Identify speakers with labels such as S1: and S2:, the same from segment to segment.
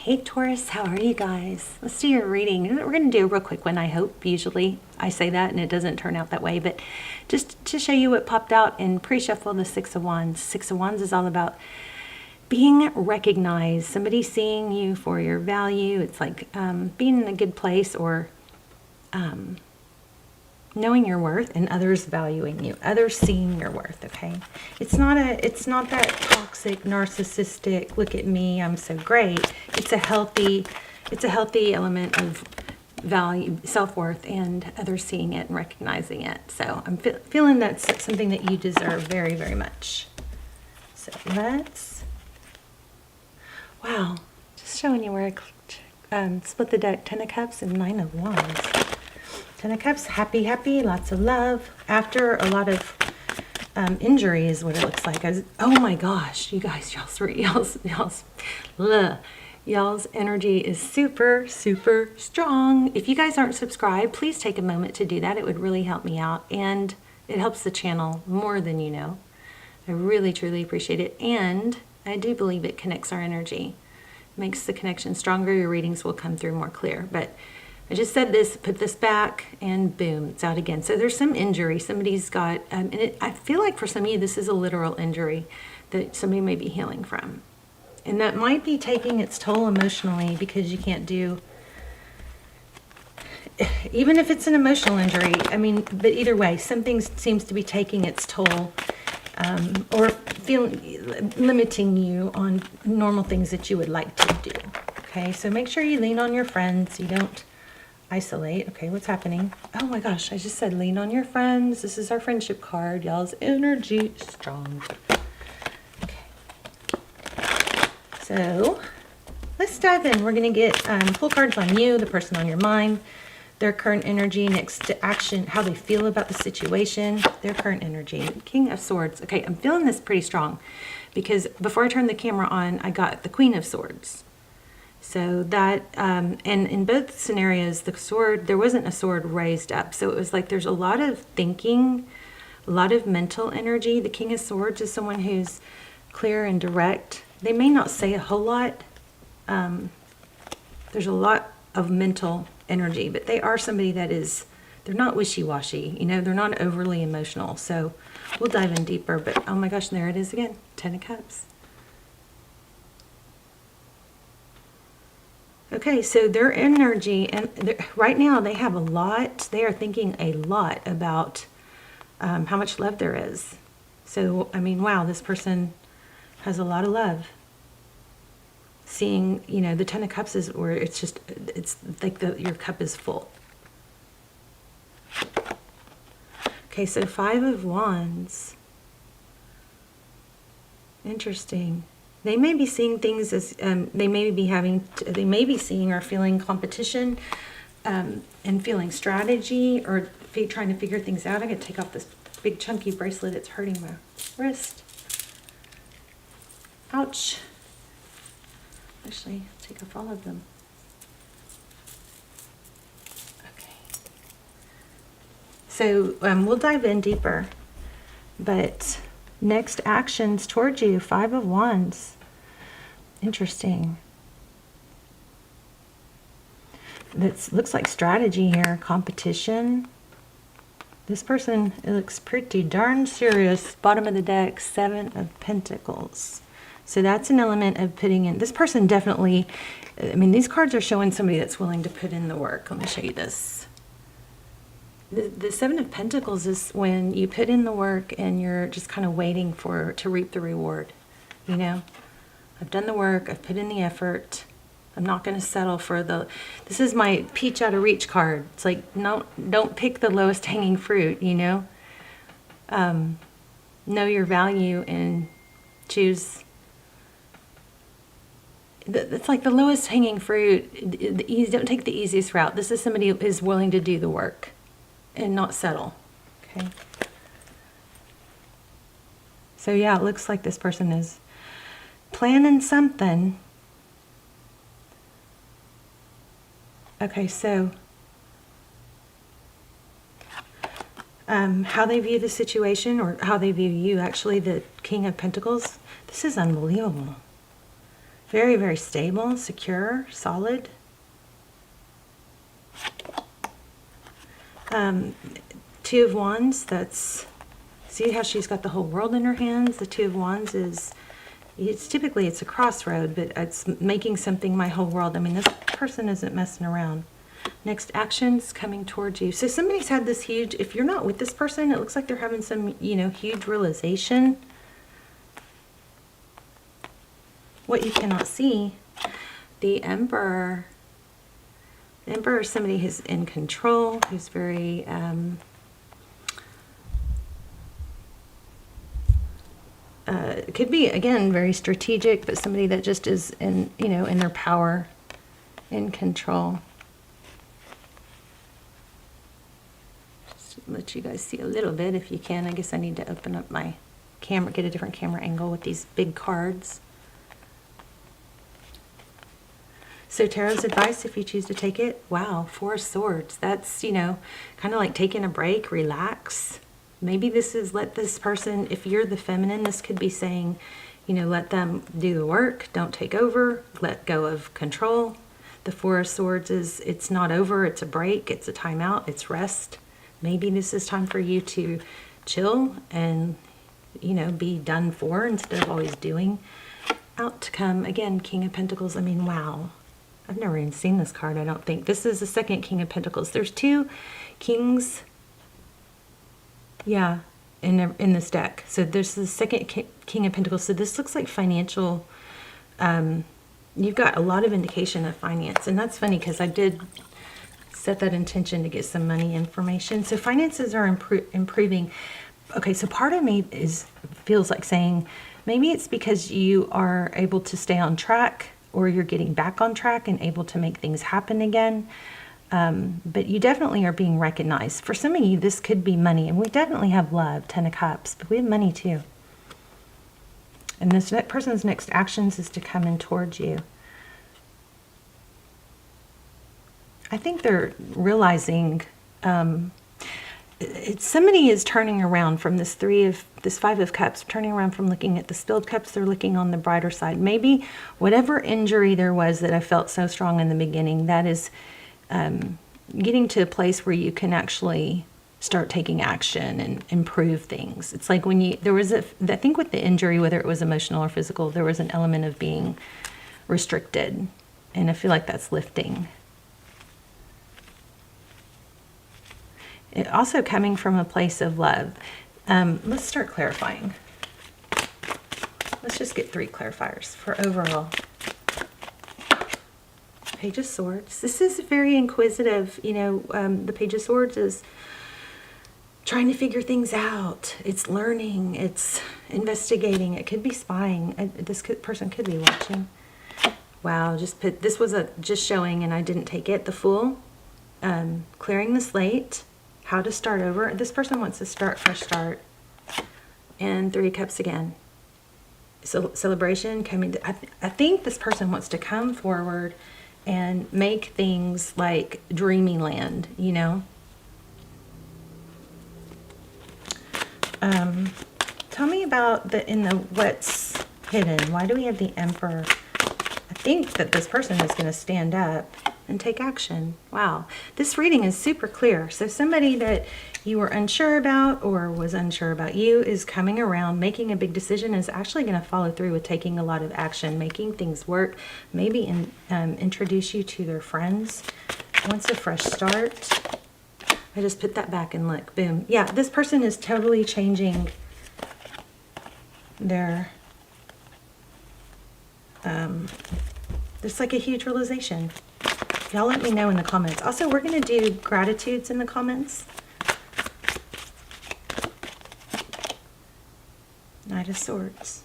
S1: Hey Taurus, how are you guys? Let's do your reading. We're going to do a real quick one, I hope. Usually I say that and it doesn't turn out that way, but just to show you what popped out in pre-shuffle, the Six of Wands. Six of Wands is all about being recognized, somebody seeing you for your value. It's like being in a good place, or knowing your worth and others valuing you, others seeing your worth. Okay, it's not that toxic, narcissistic, look at me, I'm so great. It's a healthy element of value, self-worth, and others seeing it and recognizing it. So I'm feeling that's something that you deserve very, very much. So let's, wow, just showing you where I split the deck. 10 of Cups and 9 of Wands. 10 of Cups, happy, happy, lots of love. After a lot of injury is what it looks like. Oh my gosh, you guys, y'all's energy is super, super strong. If you guys aren't subscribed, please take a moment to do that. It would really help me out, and it helps the channel more than you know. I really, truly appreciate it, and I do believe it connects our energy. Makes the connection stronger. Your readings will come through more clear. But I just said this, put this back, and boom, it's out again. So there's some injury. Somebody's got, and I feel like for some of you, this is a literal injury that somebody may be healing from. And that might be taking its toll emotionally, because you can't do, even if it's an emotional injury, I mean, but either way, something seems to be taking its toll, or limiting you on normal things that you would like to do. Okay, so make sure you lean on your friends. You don't isolate. Okay, what's happening? Oh my gosh, I just said lean on your friends. This is our friendship card. Y'all's energy strong. Okay, so let's dive in. We're going to get full cards on you, the person on your mind, their current energy, next to action, how they feel about the situation, their current energy. King of Swords. Okay, I'm feeling this pretty strong, because before I turned the camera on, I got the Queen of Swords. So that, and in both scenarios, the sword, there wasn't a sword raised up. So it was like there's a lot of thinking, a lot of mental energy. The King of Swords is someone who's clear and direct. They may not say a whole lot. There's a lot of mental energy, but they are somebody that is, they're not wishy-washy, you know, they're not overly emotional. So we'll dive in deeper, but oh my gosh, there it is again, 10 of Cups. Okay, so their energy, and right now they have a lot, they are thinking a lot about how much love there is. So, I mean, wow, this person has a lot of love. Seeing, you know, the 10 of Cups is where it's just, it's like your cup is full. Okay, so 5 of Wands. Interesting. They may be seeing things as, they may be seeing or feeling competition, and feeling strategy, or trying to figure things out. I gotta take off this big chunky bracelet. It's hurting my wrist. Ouch. Actually, take off all of them. Okay. So we'll dive in deeper. But next actions towards you, 5 of Wands. Interesting. That looks like strategy here, competition. This person, it looks pretty darn serious. Bottom of the deck, 7 of Pentacles. So that's an element of putting in. This person definitely, I mean, these cards are showing somebody that's willing to put in the work. Let me show you this. The 7 of Pentacles is when you put in the work and you're just kind of waiting to reap the reward. You know, I've done the work, I've put in the effort. I'm not going to settle for this is my peach out of reach card. It's like, no, don't pick the lowest hanging fruit, you know. Know your value and choose. It's like the lowest hanging fruit. Don't take the easiest route. This is somebody who is willing to do the work and not settle. Okay. So yeah, it looks like this person is planning something. Okay, so how they view the situation, or how they view you, actually, the King of Pentacles, this is unbelievable. Very, very stable, secure, solid. Two of Wands, that's, see how she's got the whole world in her hands? The Two of Wands is, it's typically, it's a crossroad, but it's making something my whole world. I mean, this person isn't messing around. Next, actions coming towards you. So somebody's had this huge, if you're not with this person, it looks like they're having some, you know, huge realization. What you cannot see. The Emperor. The Emperor is somebody who's in control, who's very, it could be, again, very strategic, but somebody that just is in, you know, in their power, in control. Just let you guys see a little bit if you can. I guess I need to open up my camera, get a different camera angle with these big cards. So tarot's advice, if you choose to take it, wow, Four of Swords. That's, you know, kind of like taking a break, relax. Maybe this is let this person, if you're the feminine, this could be saying, you know, let them do the work, don't take over, let go of control. The Four of Swords is, it's not over, it's a break, it's a timeout, it's rest. Maybe this is time for you to chill and, you know, be done for instead of always doing. Out to come, again, King of Pentacles. I mean, wow. I've never even seen this card, I don't think. This is the second King of Pentacles. There's two kings, yeah, in this deck. So there's the second King of Pentacles. So this looks like financial, you've got a lot of indication of finance. And that's funny because I did set that intention to get some money information. So finances are improving. Okay, so part of me feels like saying, maybe it's because you are able to stay on track, or you're getting back on track and able to make things happen again. But you definitely are being recognized. For some of you, this could be money. And we definitely have love, Ten of Cups, but we have money too. And this person's next actions is to come in towards you. I think they're realizing somebody is turning around from this Five of Cups, turning around from looking at the spilled cups, they're looking on the brighter side. Maybe whatever injury there was that I felt so strong in the beginning, that is getting to a place where you can actually start taking action and improve things. It's like when I think with the injury, whether it was emotional or physical, there was an element of being restricted. And I feel like that's lifting. It also coming from a place of love. Let's start clarifying. Let's just get 3 clarifiers for overall. Page of Swords. This is very inquisitive. You know, the Page of Swords is trying to figure things out. It's learning. It's investigating. It could be spying. This person could be watching. Wow, this was just showing and I didn't take it. The Fool. Clearing the slate. How to start over. This person wants to fresh start. And 3 of Cups again. So celebration coming. I think this person wants to come forward and make things like dreamy land, you know. Tell me about what's hidden. Why do we have the Emperor? I think that this person is going to stand up and take action. Wow. This reading is super clear. So somebody that you were unsure about or was unsure about you is coming around, making a big decision, is actually going to follow through with taking a lot of action, making things work, maybe introduce you to their friends. Wants a fresh start. I just put that back and look. Boom. Yeah, this person is totally changing their... there's like a huge realization. Y'all let me know in the comments. Also, we're going to do gratitudes in the comments. Knight of Swords.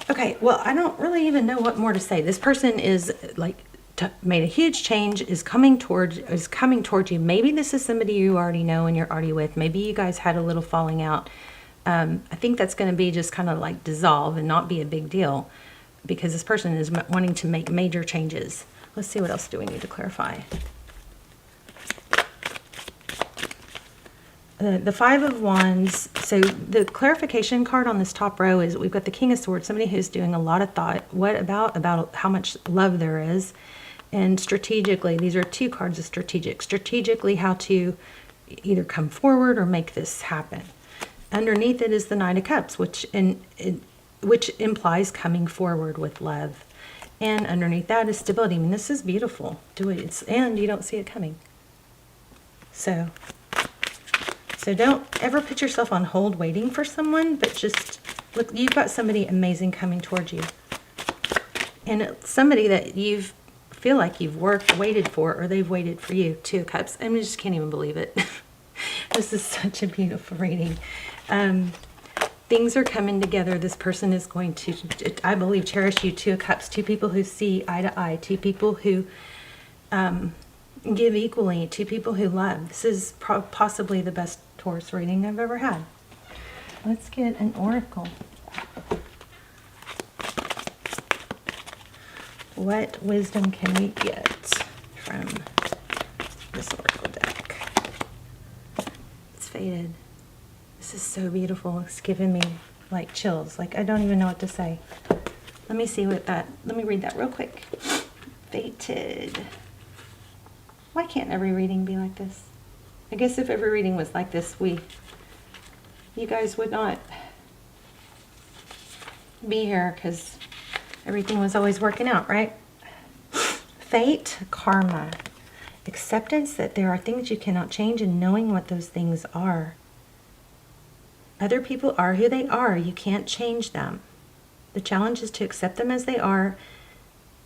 S1: Okay, well, I don't really even know what more to say. This person is like made a huge change, is coming towards you. Maybe this is somebody you already know and you're already with. Maybe you guys had a little falling out. I think that's going to be just kind of like dissolve and not be a big deal, because this person is wanting to make major changes. Let's see, what else do we need to clarify? the Five of Wands. So the clarification card on this top row is we've got the King of Swords, somebody who's doing a lot of thought. What about how much love there is, and strategically, these are two cards of strategic. Strategically, how to either come forward or make this happen. Underneath it is the Knight of Cups, which implies coming forward with love. And underneath that is stability. I mean, this is beautiful. And you don't see it coming. So don't ever put yourself on hold waiting for someone, but just look, you've got somebody amazing coming towards you. And it's somebody that you feel like you've waited for, or they've waited for you. Two of Cups. I just can't even believe it. This is such a beautiful reading. Things are coming together. This person is going to, I believe, cherish you. Two of Cups. Two people who see eye to eye. Two people who give equally. Two people who love. This is possibly the best Taurus reading I've ever had. Let's get an oracle. What wisdom can we get from this oracle deck? It's faded. This is so beautiful. It's giving me like chills. Like I don't even know what to say. Let me read that real quick. Fated. Why can't every reading be like this? I guess if every reading was like this, you guys would not be here because everything was always working out, right? Fate, karma, acceptance that there are things you cannot change and knowing what those things are. Other people are who they are. You can't change them. The challenge is to accept them as they are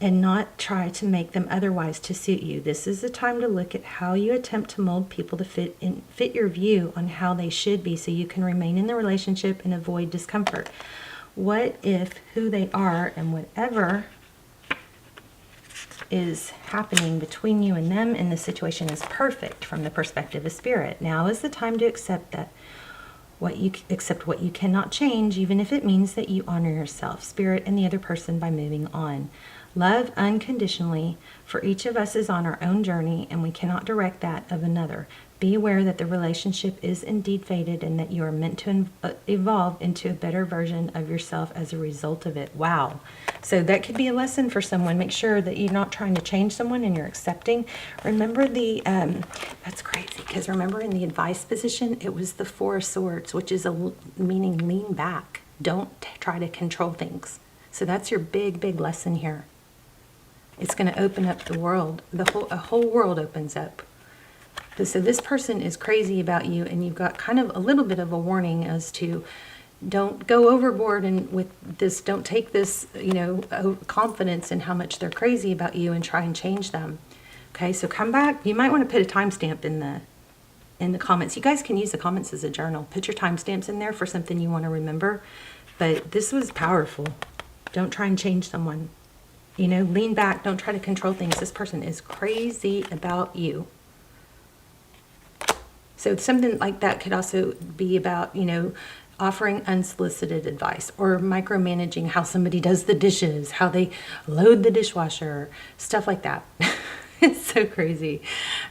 S1: and not try to make them otherwise to suit you. This is the time to look at how you attempt to mold people to fit your view on how they should be so you can remain in the relationship and avoid discomfort. What if who they are and whatever is happening between you and them in the situation is perfect from the perspective of spirit? Now is the time to accept what you cannot change, even if it means that you honor yourself, spirit, and the other person by moving on. Love unconditionally, for each of us is on our own journey and we cannot direct that of another. Be aware that the relationship is indeed fated and that you are meant to evolve into a better version of yourself as a result of it. Wow. So that could be a lesson for someone. Make sure that you're not trying to change someone and you're accepting. Remember that's crazy, because remember in the advice position, it was the Four of Swords, which is meaning lean back. Don't try to control things. So that's your big, big lesson here. It's going to open up the world. A whole world opens up. So this person is crazy about you, and you've got kind of a little bit of a warning as to don't go overboard and with this, don't take this, confidence in how much they're crazy about you and try and change them. Okay, so come back. You might want to put a timestamp in the comments. You guys can use the comments as a journal. Put your timestamps in there for something you want to remember. But this was powerful. Don't try and change someone. Lean back. Don't try to control things. This person is crazy about you. So something like that could also be about, offering unsolicited advice or micromanaging how somebody does the dishes, how they load the dishwasher, stuff like that. It's so crazy.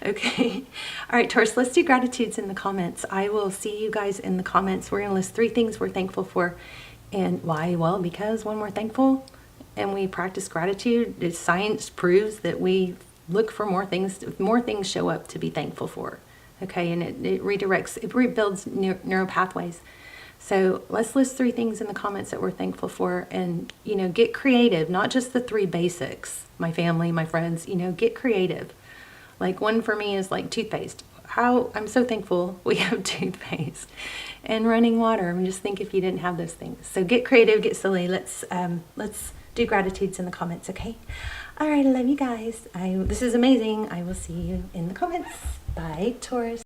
S1: Okay. All right, Taurus, let's do gratitudes in the comments. I will see you guys in the comments. We're going to list 3 things we're thankful for. And why? Well, because when we're thankful and we practice gratitude, science proves that we look for more things show up to be thankful for. Okay, and it redirects, it rebuilds neural pathways. So let's list 3 things in the comments that we're thankful for, and get creative, not just the 3 basics, my family, my friends, get creative. Like one for me is like toothpaste. I'm so thankful we have toothpaste and running water. I mean, just think if you didn't have those things. So get creative, get silly. Let's do gratitudes in the comments, okay? All right, I love you guys. This is amazing. I will see you in the comments. Bye, Taurus.